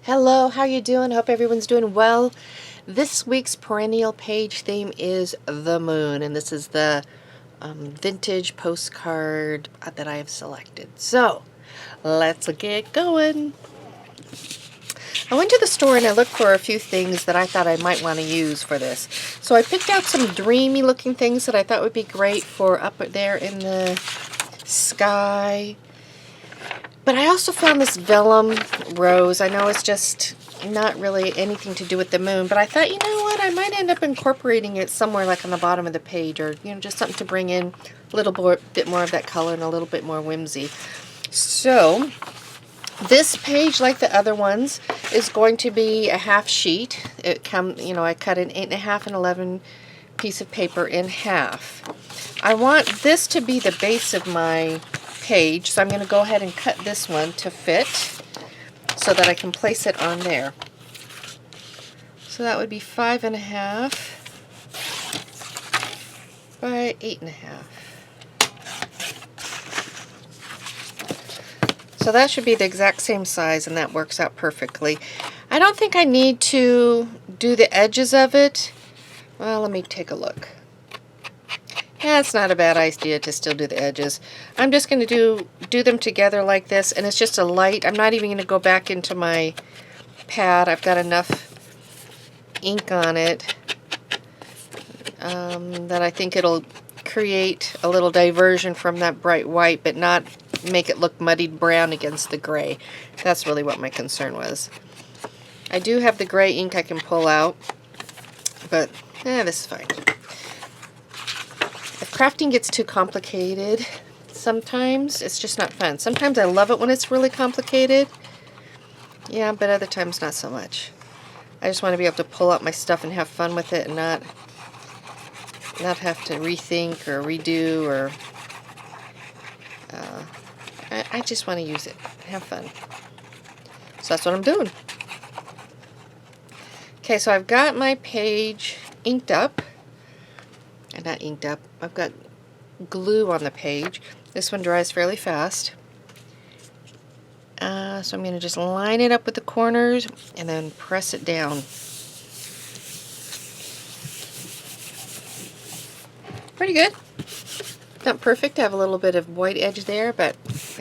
Hello, how you doing? Hope everyone's doing well. This week's Perennial Page theme is the moon, and this is the vintage postcard that I have selected. So, let's get going. I went to the store and I looked for a few things that I thought I might want to use for this. So I picked out some dreamy looking things that I thought would be great for up there in the sky. But I also found this vellum rose. I know it's just not really anything to do with the moon, but I thought, you know what, I might end up incorporating it somewhere like on the bottom of the page, or, you know, just something to bring in a little bit more of that color and a little bit more whimsy. So this page, like the other ones, is going to be a half sheet. I cut an 8.5 and 11 piece of paper in half. I want this to be the base of my page, so I'm going to go ahead and cut this one to fit so that I can place it on there. So that would be 5.5 by 8.5. So that should be the exact same size, and that works out perfectly. I don't think I need to do the edges of it. Well, let me take a look. Yeah, it's not a bad idea to still do the edges. I'm just going to do them together like this, and it's just a light. I'm not even going to go back into my pad. I've got enough ink on it that I think it'll create a little diversion from that bright white, but not make it look muddied brown against the gray. That's really what my concern was. I do have the gray ink I can pull out, but this is fine. If crafting gets too complicated, sometimes it's just not fun. Sometimes I love it when it's really complicated. Yeah, but other times not so much. I just want to be able to pull out my stuff and have fun with it and not have to rethink or redo, or I just want to use it, have fun. So that's what I'm doing. Okay, so I've got my page inked up. Not inked up. I've got glue on the page. This one dries fairly fast. So I'm going to just line it up with the corners and then press it down. Pretty good. Not perfect. I have a little bit of white edge there, but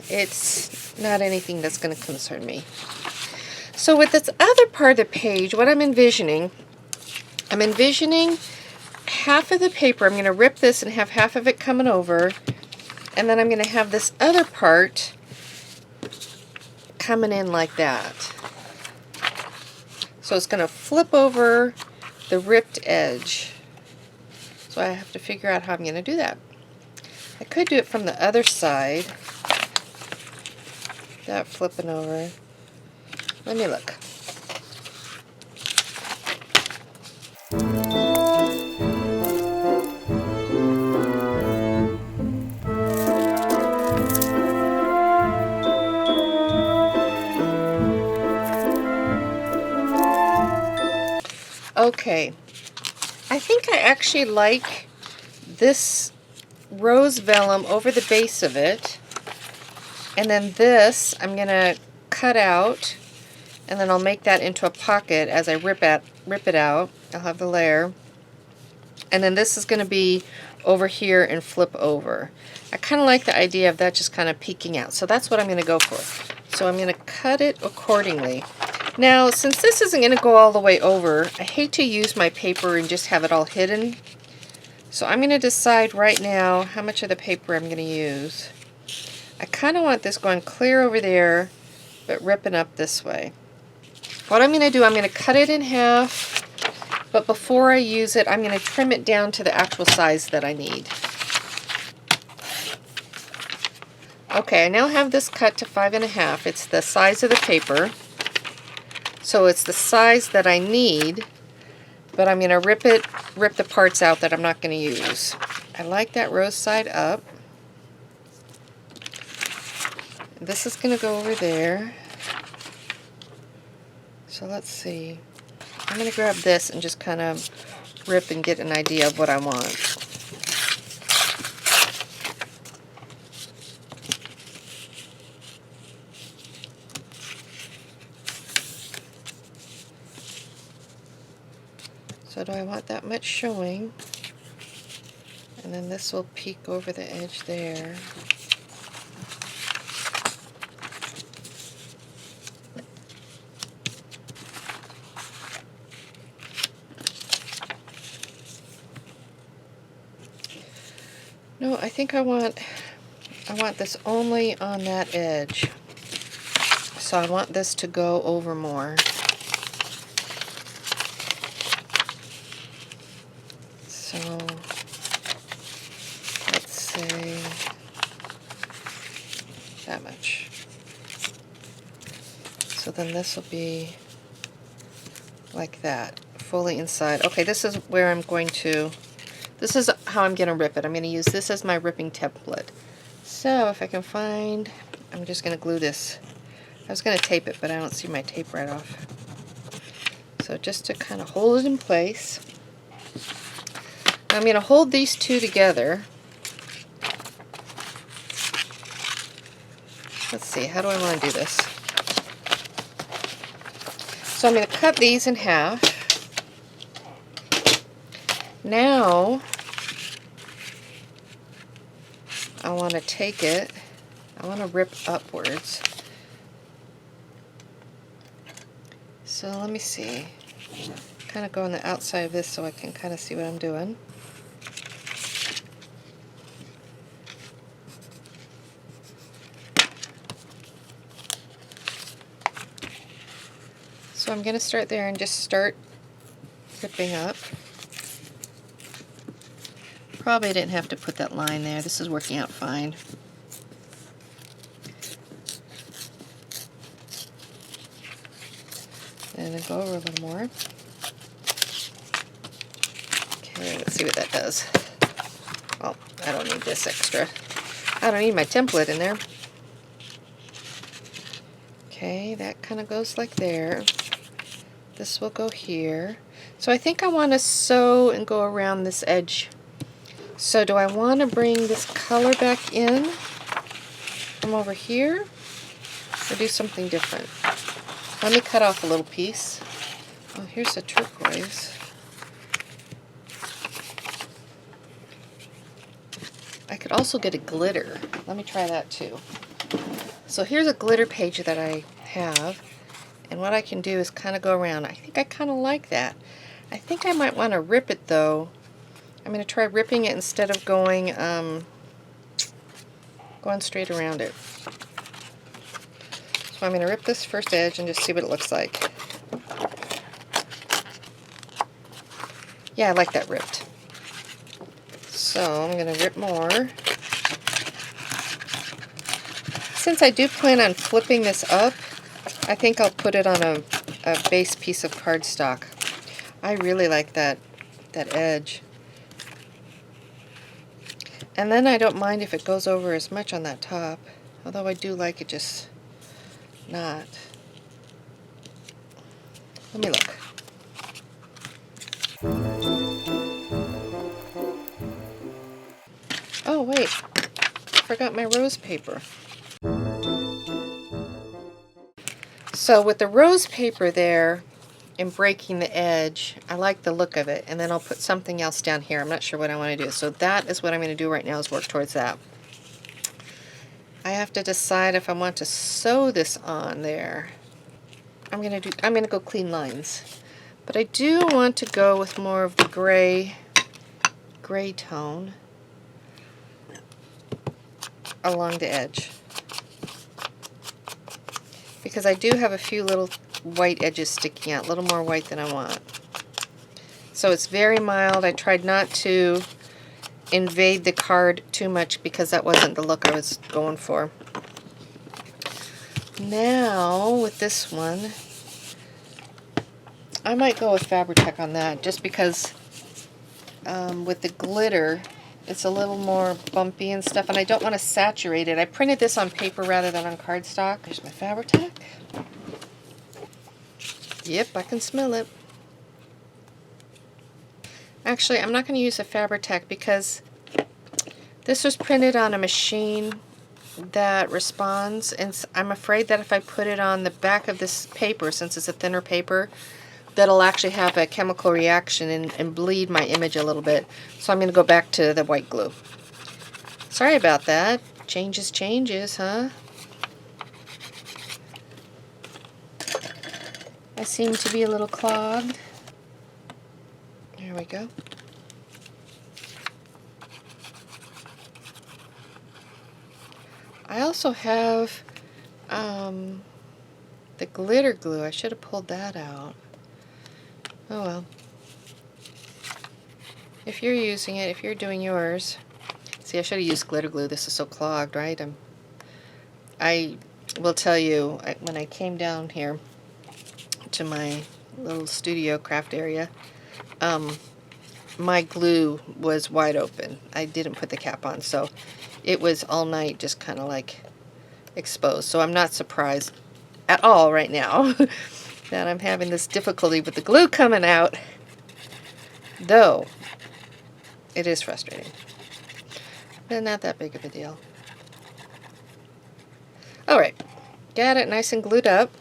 it's not anything that's going to concern me. So with this other part of the page, what I'm envisioning half of the paper. I'm going to rip this and have half of it coming over, and then I'm going to have this other part coming in like that. So it's going to flip over the ripped edge. So I have to figure out how I'm going to do that. I could do it from the other side. That flipping over. Let me look. Okay, I think I actually like this rose vellum over the base of it, and then this I'm going to cut out, and then I'll make that into a pocket as I rip it out. I'll have the layer, and then this is going to be over here and flip over. I kind of like the idea of that just kind of peeking out, so that's what I'm going to go for. So I'm going to cut it accordingly. Now, since this isn't going to go all the way over, I hate to use my paper and just have it all hidden. So I'm going to decide right now how much of the paper I'm going to use. I kind of want this going clear over there, but ripping up this way. What I'm going to do, I'm going to cut it in half, but before I use it, I'm going to trim it down to the actual size that I need. Okay, I now have this cut to 5.5. It's the size of the paper. So it's the size that I need, but I'm going to rip the parts out that I'm not going to use. I like that rose side up. This is going to go over there. So let's see. I'm going to grab this and just kind of rip and get an idea of what I want. So do I want that much showing? And then this will peek over the edge there. No, I think I want this only on that edge. So I want this to go over more. So let's say that much. So then this will be like that, fully inside. Okay, this is where I'm going to, this is how I'm going to rip it. I'm going to use this as my ripping template. So if I can find, I'm just going to glue this. I was going to tape it, but I don't see my tape right off. So just to kind of hold it in place. I'm going to hold these two together. Let's see, how do I want to do this? So I'm going to cut these in half. Now, I want to take it, I want to rip upwards. So let me see. Kind of go on the outside of this so I can kind of see what I'm doing. So I'm going to start there and just start ripping up. Probably didn't have to put that line there. This is working out fine. And then go over a little more. Okay, let's see what that does. Well, I don't need this extra. I don't need my template in there. Okay, that kind of goes like there. This will go here. So I think I want to sew and go around this edge. So do I want to bring this color back in from over here or do something different? Let me cut off a little piece. Oh, here's the turquoise. I could also get a glitter. Let me try that too. So here's a glitter page that I have, and what I can do is kind of go around. I think I kind of like that. I think I might want to rip it though. I'm going to try ripping it instead of going straight around it. So I'm going to rip this first edge and just see what it looks like. Yeah, I like that ripped. So I'm going to rip more. Since I do plan on flipping this up, I think I'll put it on a base piece of cardstock. I really like that edge. And then I don't mind if it goes over as much on that top, although I do like it just not. Let me look. Oh wait, I forgot my rose paper. So with the rose paper there and breaking the edge, I like the look of it, and then I'll put something else down here. I'm not sure what I want to do. So that is what I'm going to do right now, is work towards that. I have to decide if I want to sew this on there. I'm going to go clean lines. But I do want to go with more of the gray tone along the edge, because I do have a few little white edges sticking out, a little more white than I want. So it's very mild. I tried not to invade the card too much because that wasn't the look I was going for. Now with this one, I might go with Fabri-Tac on that, just because with the glitter it's a little more bumpy and stuff, and I don't want to saturate it. I printed this on paper rather than on cardstock. There's my Fabri-Tac. Yep, I can smell it. Actually, I'm not going to use a Fabri-Tac because this was printed on a machine that responds, and I'm afraid that if I put it on the back of this paper, since it's a thinner paper, that'll actually have a chemical reaction and bleed my image a little bit. So I'm going to go back to the white glue. Sorry about that. Changes, huh? I seem to be a little clogged. There we go. I also have the glitter glue. I should have pulled that out. Oh well. If you're using it, if you're doing yours. See, I should have used glitter glue. This is so clogged, right? I will tell you, when I came down here to my little studio craft area, my glue was wide open. I didn't put the cap on, so it was all night just kind of like exposed. So I'm not surprised at all right now that I'm having this difficulty with the glue coming out, though it is frustrating, but not that big of a deal. Alright, got it nice and glued up,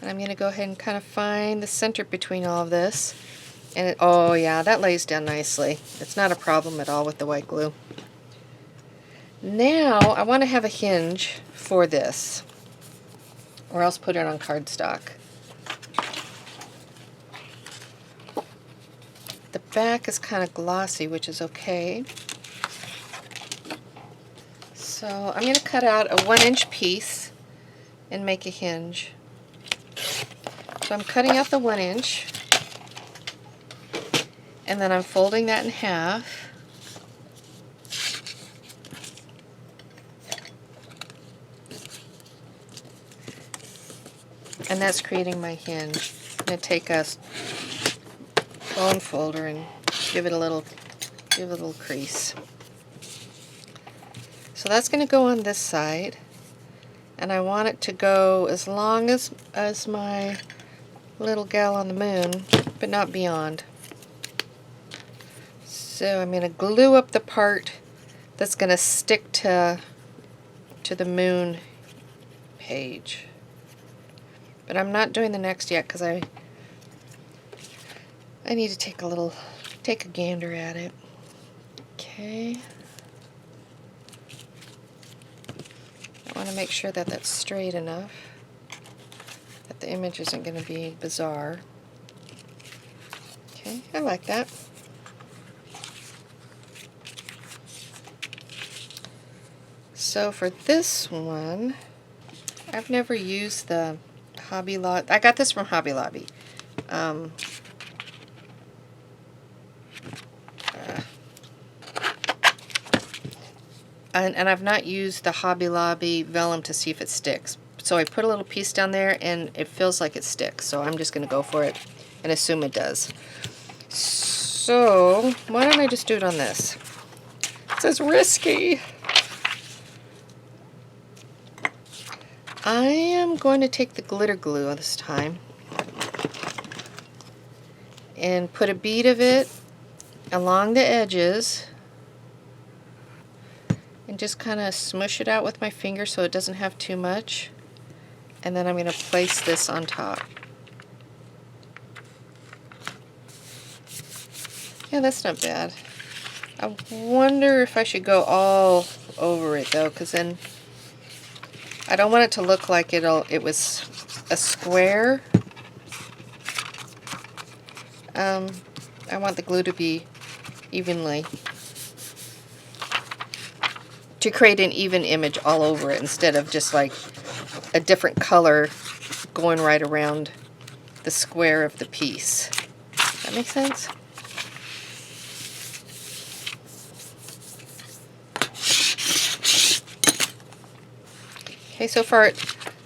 and I'm going to go ahead and kind of find the center between all of this. And oh yeah, that lays down nicely. It's not a problem at all with the white glue. Now I want to have a hinge for this, or else put it on cardstock. The back is kind of glossy, which is okay. So I'm going to cut out a 1-inch piece and make a hinge. So I'm cutting out the 1 inch, and then I'm folding that in half. And that's creating my hinge. I'm going to take a bone folder and give it a little crease. So that's going to go on this side, and I want it to go as long as my little gal on the moon, but not beyond. So I'm going to glue up the part that's going to stick to the moon page. But I'm not doing the next yet because I need to take a gander at it. Okay. I want to make sure that that's straight enough, that the image isn't going to be bizarre. Okay, I like that. So for this one, I've never used the Hobby Lobby. I got this from Hobby Lobby. And I've not used the Hobby Lobby vellum to see if it sticks. So I put a little piece down there and it feels like it sticks. So I'm just going to go for it and assume it does. So why don't I just do it on this? It says risky. I am going to take the glitter glue this time and put a bead of it along the edges and just kind of smush it out with my finger so it doesn't have too much. And then I'm going to place this on top. Yeah, that's not bad. I wonder if I should go all over it though, because then I don't want it to look like it was a square. I want the glue to be evenly, to create an even image all over it instead of just like a different color going right around the square of the piece. Does that make sense? Okay, so far,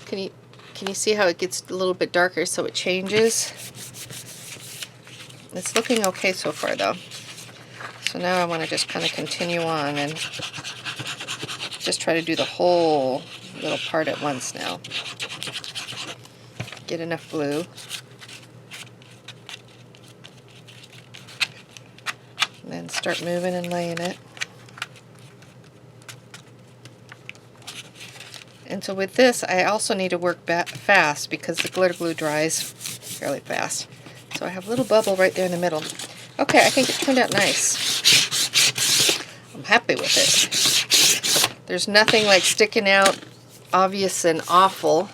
can you see how it gets a little bit darker so it changes? It's looking okay so far though. So now I want to just kind of continue on and just try to do the whole little part at once now. Get enough glue. And then start moving and laying it. And so with this, I also need to work fast because the glitter glue dries fairly fast. So I have a little bubble right there in the middle. Okay, I think it turned out nice. I'm happy with it. There's nothing like sticking out obvious and awful.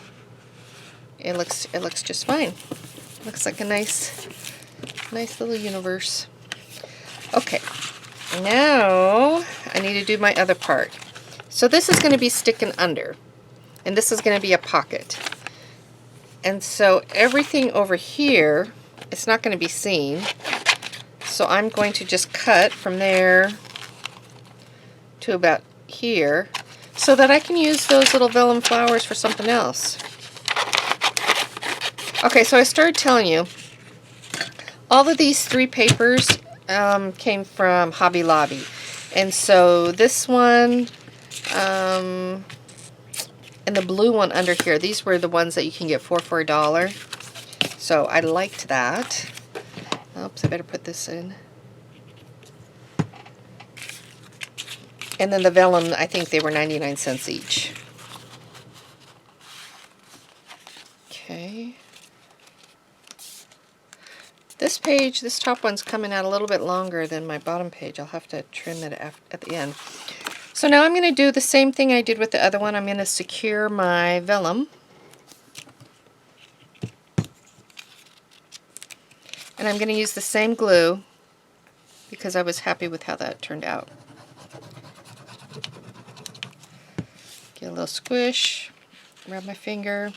It looks just fine. Looks like a nice little universe. Okay, now I need to do my other part. So this is going to be sticking under, and this is going to be a pocket. And so everything over here, it's not going to be seen. So I'm going to just cut from there to about here so that I can use those little vellum flowers for something else. Okay, so I started telling you, all of these 3 papers came from Hobby Lobby. And so this one, and the blue one under here, these were the ones that you can get for $1. So I liked that. Oops, I better put this in. And then the vellum, I think they were 99 cents each. Okay. This page, this top one's coming out a little bit longer than my bottom page. I'll have to trim it at the end. So now I'm going to do the same thing I did with the other one. I'm going to secure my vellum. And I'm going to use the same glue because I was happy with how that turned out. Get a little squish, rub my finger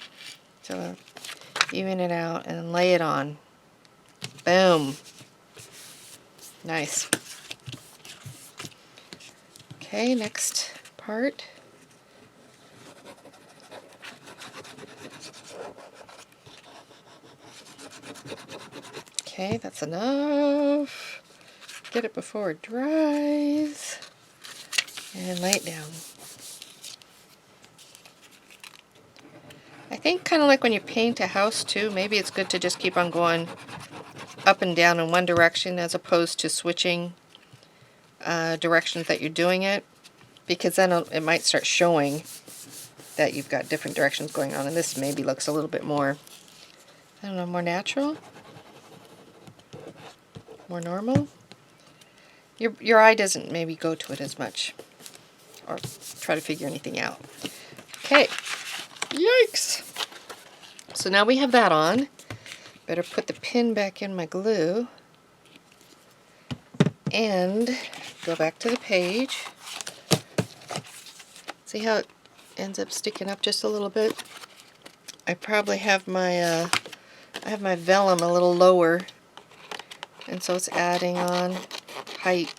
to even it out, and then lay it on. Boom. Nice. Okay, next part. Okay, that's enough. Get it before it dries. And lay it down. I think kind of like when you paint a house too, maybe it's good to just keep on going up and down in one direction as opposed to switching directions that you're doing it, because then it might start showing that you've got different directions going on, and this maybe looks a little bit more, I don't know, more natural, more normal. Your eye doesn't maybe go to it as much or try to figure anything out. Okay, yikes! So now we have that on. Better put the pin back in my glue and go back to the page. See how it ends up sticking up just a little bit? I probably have my I have my vellum a little lower, and so it's adding on height.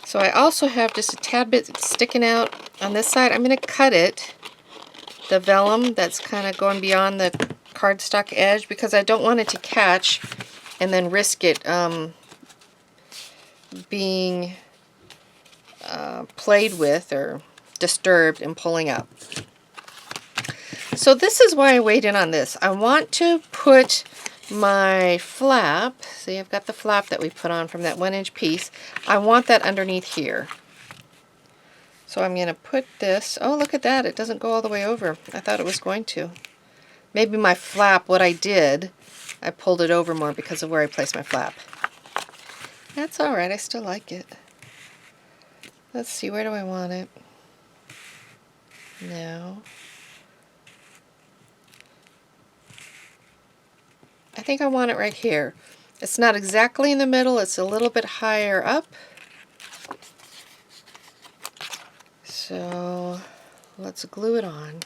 So I also have just a tad bit sticking out on this side. I'm going to cut it, the vellum that's kind of going beyond the cardstock edge, because I don't want it to catch and then risk it being played with or disturbed and pulling up. So this is why I weighed in on this. I want to put my flap, see, I've got the flap that we put on from that 1-inch piece. I want that underneath here. So I'm going to put this, oh look at that, it doesn't go all the way over. I thought it was going to. Maybe my flap, what I did, I pulled it over more because of where I placed my flap. That's alright, I still like it. Let's see, where do I want it? No. I think I want it right here. It's not exactly in the middle, it's a little bit higher up. So let's glue it on.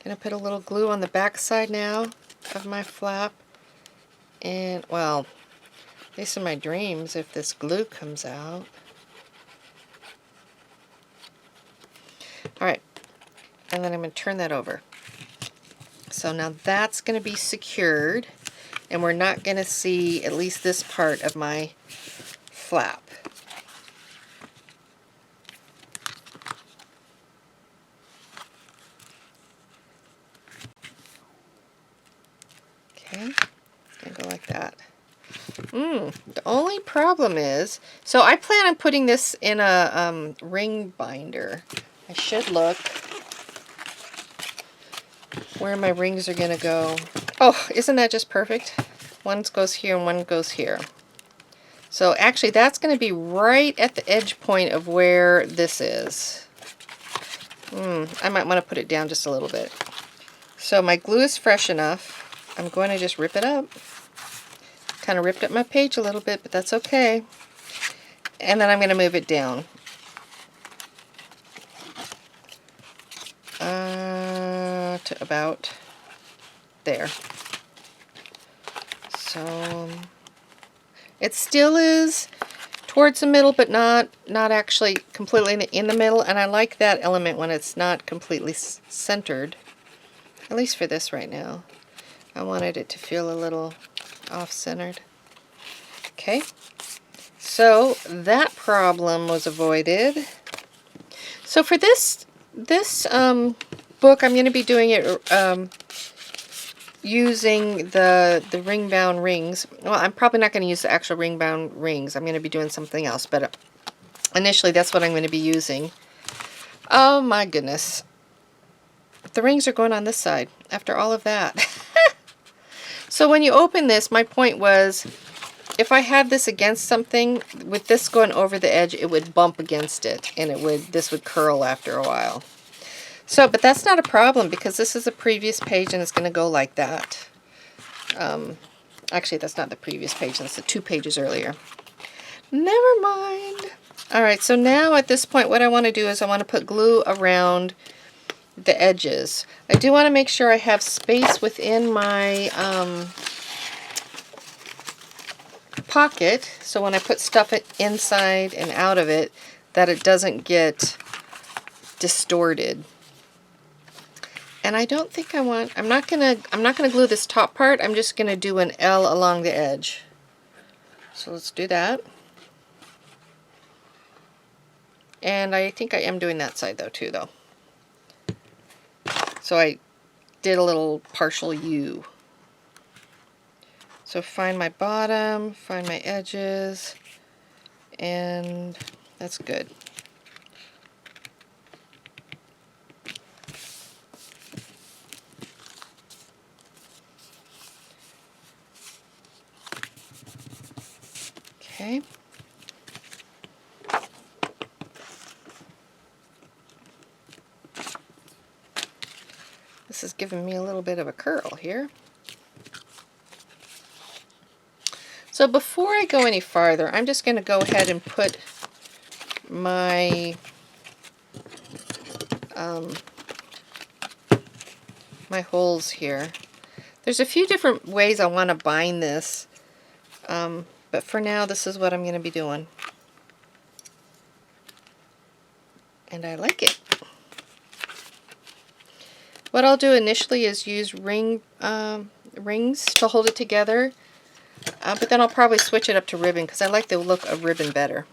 Gonna put a little glue on the back side now of my flap. And, well, at least in my dreams, if this glue comes out. Alright, and then I'm going to turn that over. So now that's going to be secured, and we're not going to see at least this part of my flap. Okay, gonna go like that. The only problem is, so I plan on putting this in a ring binder. I should look. where my rings are going to go. Oh, isn't that just perfect? One goes here and one goes here. So actually that's going to be right at the edge point of where this is. I might want to put it down just a little bit. So my glue is fresh enough. I'm going to just rip it up. Kind of ripped up my page a little bit, but that's okay. And then I'm going to move it down. To about there. So it still is towards the middle, but not actually completely in the middle, and I like that element when it's not completely centered, at least for this right now. I wanted it to feel a little off-centered. Okay, so that problem was avoided. So for this book, I'm going to be doing it using the ring-bound rings. Well, I'm probably not going to use the actual ring-bound rings. I'm going to be doing something else, but initially that's what I'm going to be using. Oh my goodness. The rings are going on this side after all of that. So when you open this, my point was, if I had this against something, with this going over the edge, it would bump against it, and this would curl after a while. So, but that's not a problem because this is a previous page and it's going to go like that. Actually, that's not the previous page. That's the 2 pages earlier. Never mind. Alright, so now at this point what I want to do is I want to put glue around the edges. I do want to make sure I have space within my pocket, so when I put stuff inside and out of it, that it doesn't get distorted. And I don't think I'm not gonna glue this top part. I'm just gonna do an L along the edge. So let's do that. And I think I am doing that side though too though. So I did a little partial U. So find my bottom, find my edges, and that's good. Okay. This is giving me a little bit of a curl here. So before I go any farther, I'm just going to go ahead and put my my holes here. There's a few different ways I want to bind this, but for now this is what I'm going to be doing. And I like it. What I'll do initially is use rings to hold it together, but then I'll probably switch it up to ribbon because I like the look of ribbon better.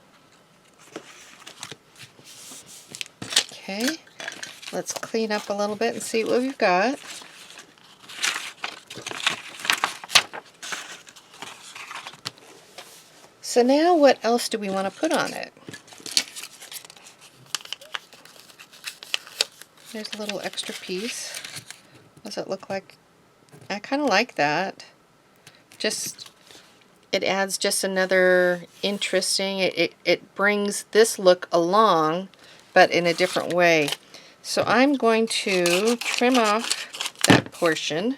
Okay, let's clean up a little bit and see what we've got. So now what else do we want to put on it? There's a little extra piece. What does it look like? I kind of like that. Just, it adds just another interesting, it brings this look along, but in a different way. So I'm going to trim off that portion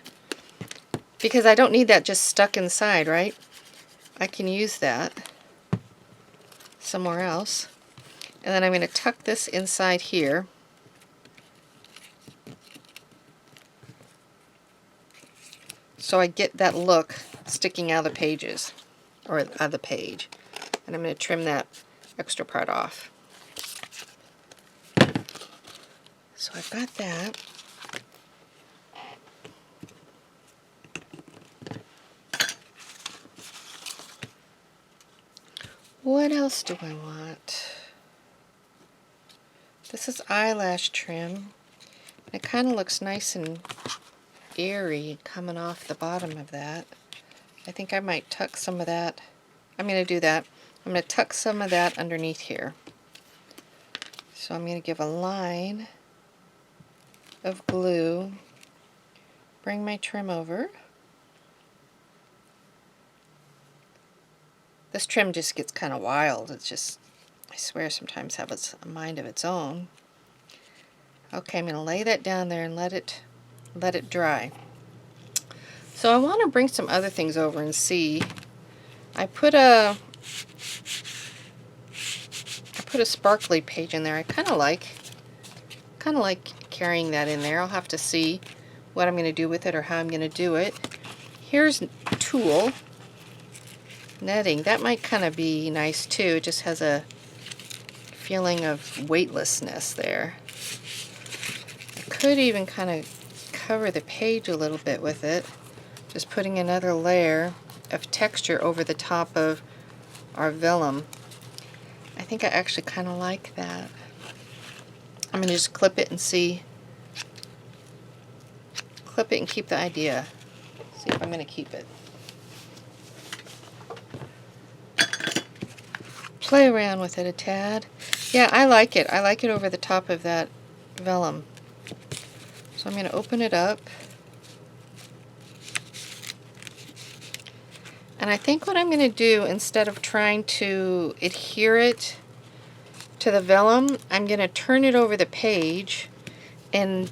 because I don't need that just stuck inside, right? I can use that somewhere else. And then I'm going to tuck this inside here. So I get that look sticking out of the pages, or out of the page. And I'm going to trim that extra part off. So I've got that. What else do I want? This is eyelash trim. It kind of looks nice and airy coming off the bottom of that. I think I might tuck some of that. I'm going to do that. I'm going to tuck some of that underneath here. So I'm going to give a line of glue bring my trim over. This trim just gets kind of wild. It's just, I swear, sometimes has a mind of its own. Okay, I'm going to lay that down there and let it dry. So I want to bring some other things over and see. I put a sparkly page in there. I kind of like carrying that in there. I'll have to see what I'm going to do with it or how I'm going to do it. Here's tulle netting. That might kind of be nice too. It just has a feeling of weightlessness there. I could even kind of cover the page a little bit with it, just putting another layer of texture over the top of our vellum. I think I actually kind of like that. I'm going to just clip it and see. Clip it and keep the idea. See if I'm going to keep it. Play around with it a tad. Yeah, I like it. I like it over the top of that vellum. So I'm going to open it up. And I think what I'm going to do, instead of trying to adhere it to the vellum, I'm going to turn it over the page and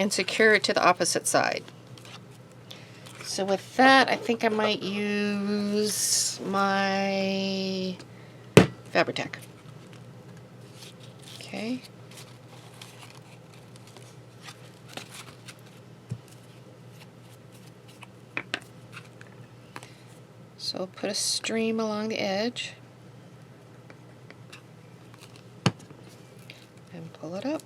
secure it to the opposite side. So with that, I think I might use my Fabri-Tac. Okay. So put a stream along the edge and pull it up.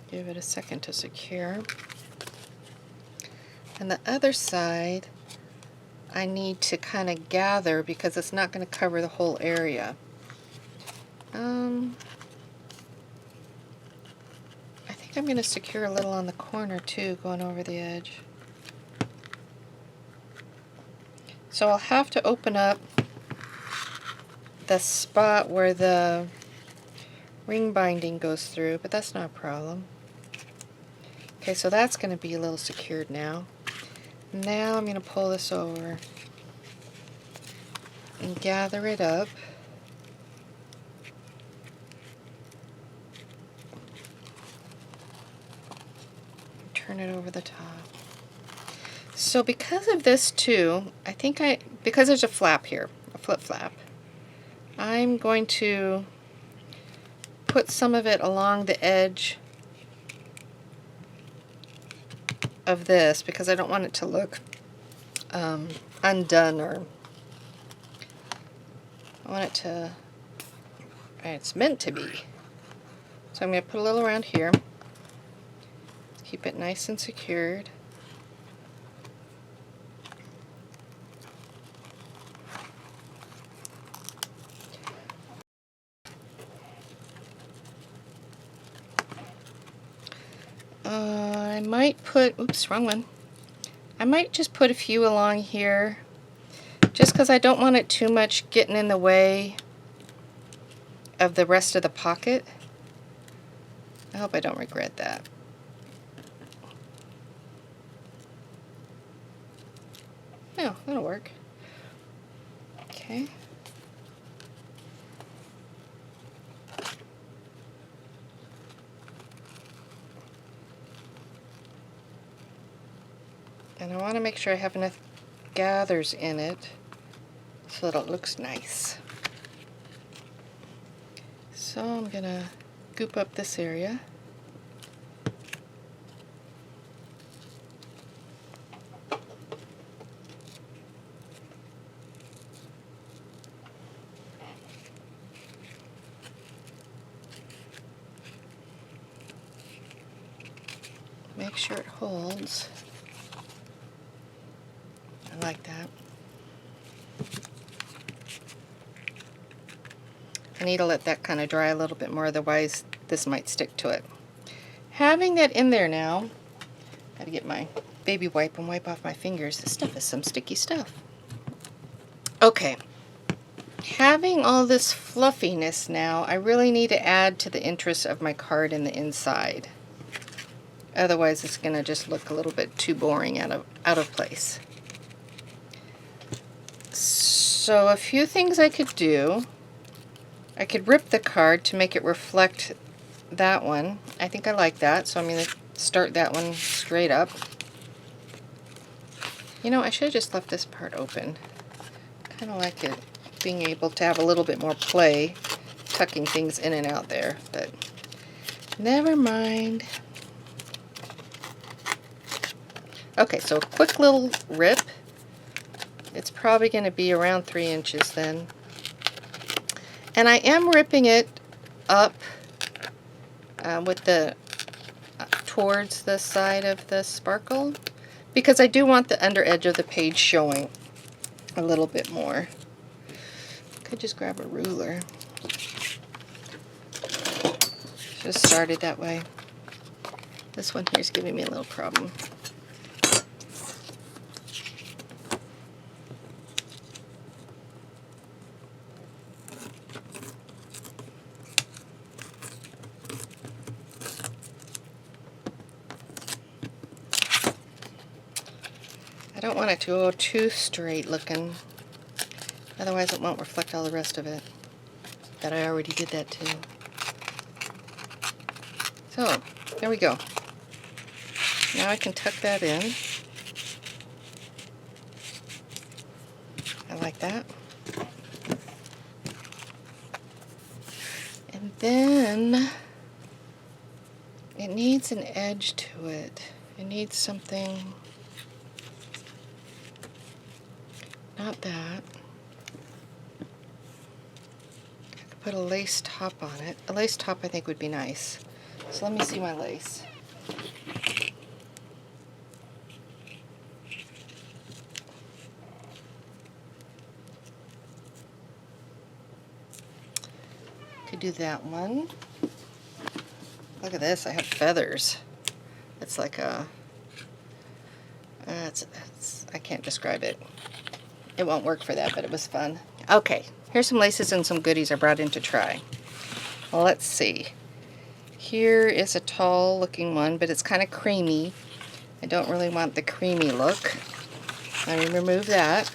Give it a second to secure. And the other side, I need to kind of gather because it's not going to cover the whole area. I think I'm going to secure a little on the corner too, going over the edge. So I'll have to open up the spot where the ring binding goes through, but that's not a problem. Okay, so that's going to be a little secured now. Now I'm going to pull this over and gather it up. Turn it over the top. So because of this too, I think because there's a flap here, a flip flap, I'm going to put some of it along the edge of this because I don't want it to look undone, or I want it to, it's meant to be. So I'm going to put a little around here, keep it nice and secured. I might put, oops, wrong one. I might just put a few along here just because I don't want it too much getting in the way of the rest of the pocket. I hope I don't regret that. No, that'll work. Okay. And I want to make sure I have enough gathers in it so that it looks nice. So I'm going to goop up this area. Make sure it holds. I like that. I need to let that kind of dry a little bit more, otherwise this might stick to it. Having that in there now, I gotta get my baby wipe and wipe off my fingers. This stuff is some sticky stuff. Okay, Having all this fluffiness now, I really need to add to the interest of my card in the inside. Otherwise it's going to just look a little bit too boring out of place. So a few things I could do. I could rip the card to make it reflect that one. I think I like that, so I'm going to start that one straight up. You know, I should have just left this part open. Kind of like it being able to have a little bit more play, tucking things in and out there, but never mind. Okay, so a quick little rip. It's probably going to be around 3 inches then. And I am ripping it up with the towards the side of the sparkle, because I do want the under edge of the page showing a little bit more. Could just grab a ruler. Should have started that way. This one here is giving me a little problem. I don't want it to go too straight looking, otherwise it won't reflect all the rest of it. But I already did that too. So, there we go. Now I can tuck that in. I like that. And then it needs an edge to it. It needs something. Not that. I could put a lace top on it. A lace top I think would be nice. So let me see my lace. Could do that one. Look at this, I have feathers. It's like a, I can't describe it. It won't work for that, but it was fun. Okay, here's some laces and some goodies I brought in to try. Well, let's see. Here is a tall looking one, but it's kind of creamy. I don't really want the creamy look. Let me remove that.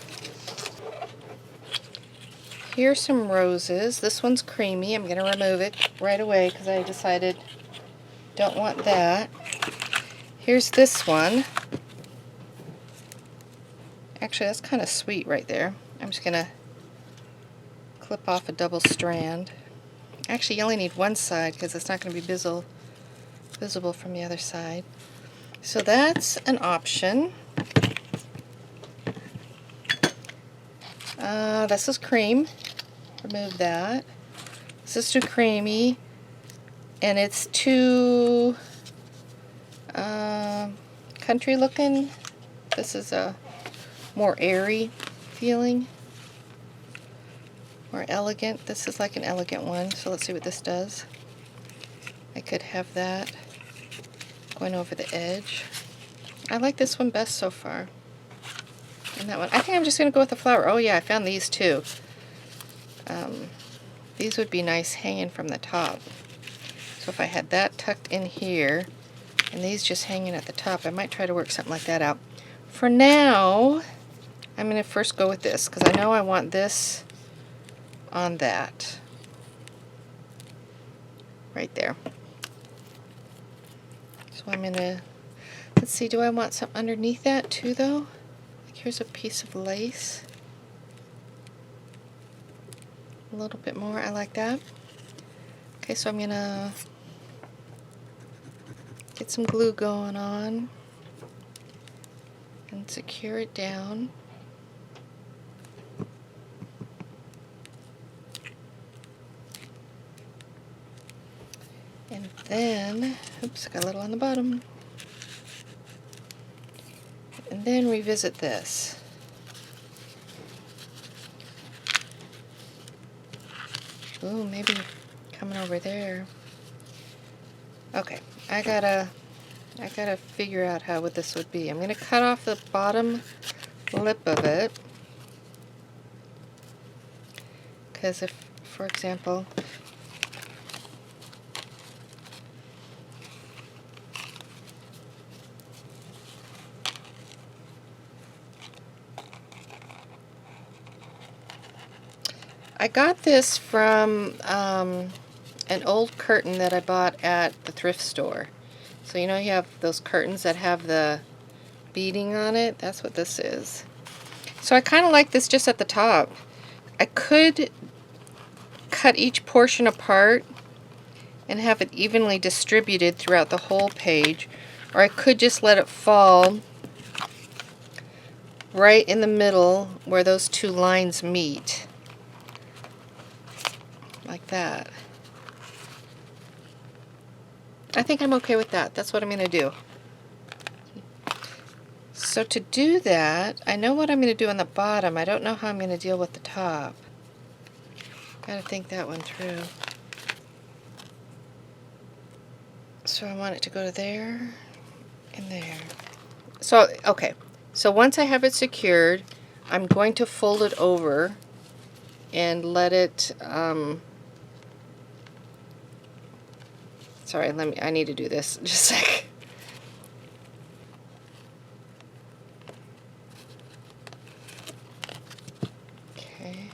Here's some roses. This one's creamy. I'm going to remove it right away because I decided don't want that. Here's this one. Actually, that's kind of sweet right there. I'm just going to clip off a double strand. Actually, you only need one side because it's not going to be visible from the other side. So that's an option. This is cream. Remove that. This is too creamy. And it's too country looking. This is a more airy feeling. More elegant. This is like an elegant one. So let's see what this does. I could have that going over the edge. I like this one best so far. And that one. I think I'm just going to go with the flower. Oh yeah, I found these too. These would be nice hanging from the top. So if I had that tucked in here, and these just hanging at the top, I might try to work something like that out. For now, I'm going to first go with this, because I know I want this on that. Right there. So I'm going to, let's see, do I want something underneath that too though? Like here's a piece of lace. A little bit more, I like that. Okay, so I'm going to get some glue going on and secure it down. And then, oops, I got a little on the bottom. And then revisit this. Ooh, maybe coming over there. Okay, I gotta figure out how this would be. I'm gonna cut off the bottom lip of it. Because if, for example, I got this from an old curtain that I bought at the thrift store. So you know you have those curtains that have the beading on it? That's what this is. So I kind of like this just at the top. I could cut each portion apart and have it evenly distributed throughout the whole page, or I could just let it fall right in the middle where those two lines meet. Like that. I think I'm okay with that. That's what I'm going to do. So to do that, I know what I'm going to do on the bottom. I don't know how I'm going to deal with the top. Gotta think that one through. So I want it to go to there and there. So, okay. So once I have it secured, I'm going to fold it over and let it, sorry, I need to do this just a sec. Okay.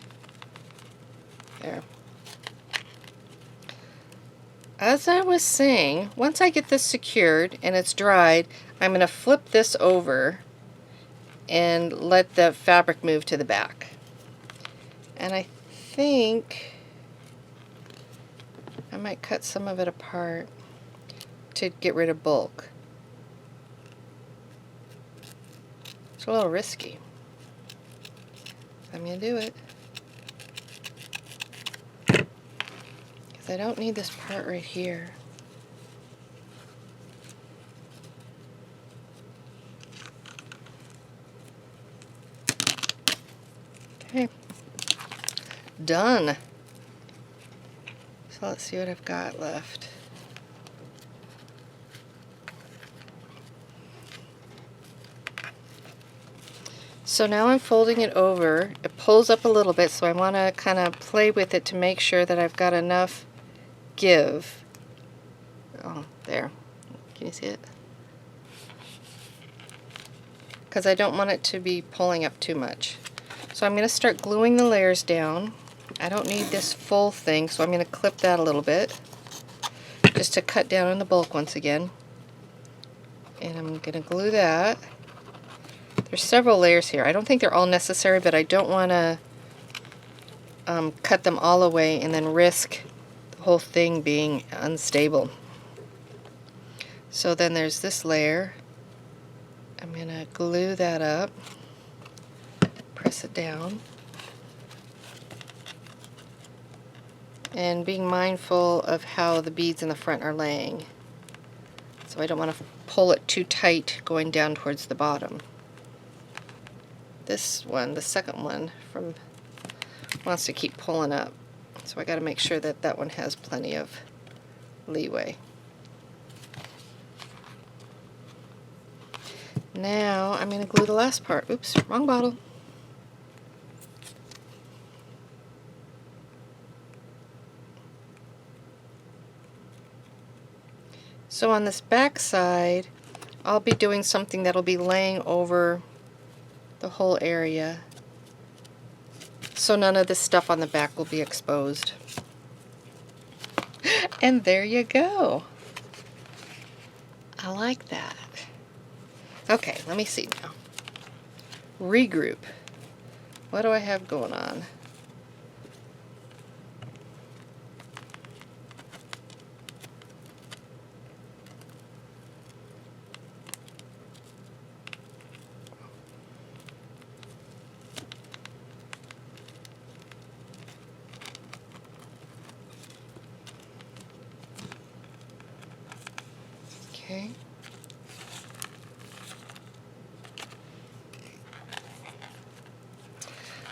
There. As I was saying, once I get this secured and it's dried, I'm going to flip this over and let the fabric move to the back. And I think I might cut some of it apart to get rid of bulk. It's a little risky. I'm going to do it. Because I don't need this part right here. Okay. Done. So let's see what I've got left. So now I'm folding it over. It pulls up a little bit, so I want to kind of play with it to make sure that I've got enough give. Oh, there. Can you see it? Because I don't want it to be pulling up too much. So I'm going to start gluing the layers down. I don't need this full thing, so I'm going to clip that a little bit just to cut down on the bulk once again. And I'm going to glue that. There's several layers here. I don't think they're all necessary, but I don't want to cut them all away and then risk the whole thing being unstable. So then there's this layer. I'm going to glue that up, press it down, and being mindful of how the beads in the front are laying. So I don't want to pull it too tight going down towards the bottom. This one, the second one, wants to keep pulling up. So I got to make sure that that one has plenty of leeway. Now I'm going to glue the last part. Oops, wrong bottle. So on this back side, I'll be doing something that'll be laying over the whole area, so none of this stuff on the back will be exposed. And there you go. I like that. Okay, let me see now. Regroup. What do I have going on? Okay.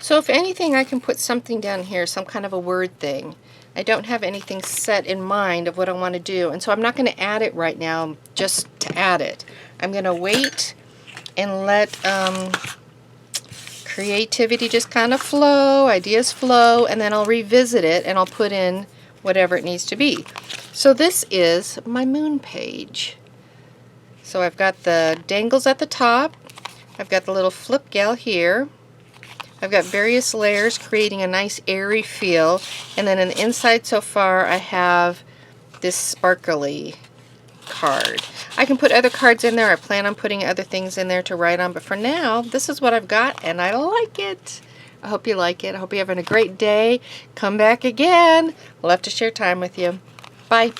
So if anything, I can put something down here, some kind of a word thing. I don't have anything set in mind of what I want to do, and so I'm not going to add it right now just to add it. I'm going to wait and let creativity just kind of flow, ideas flow, and then I'll revisit it and I'll put in whatever it needs to be. So this is my moon page. So I've got the dangles at the top, I've got the little flip gal here, I've got various layers creating a nice airy feel, and then on the inside so far I have this sparkly card. I can put other cards in there. I plan on putting other things in there to write on, but for now, this is what I've got, and I like it. I hope you like it. I hope you're having a great day. Come back again. Love to share time with you. Bye.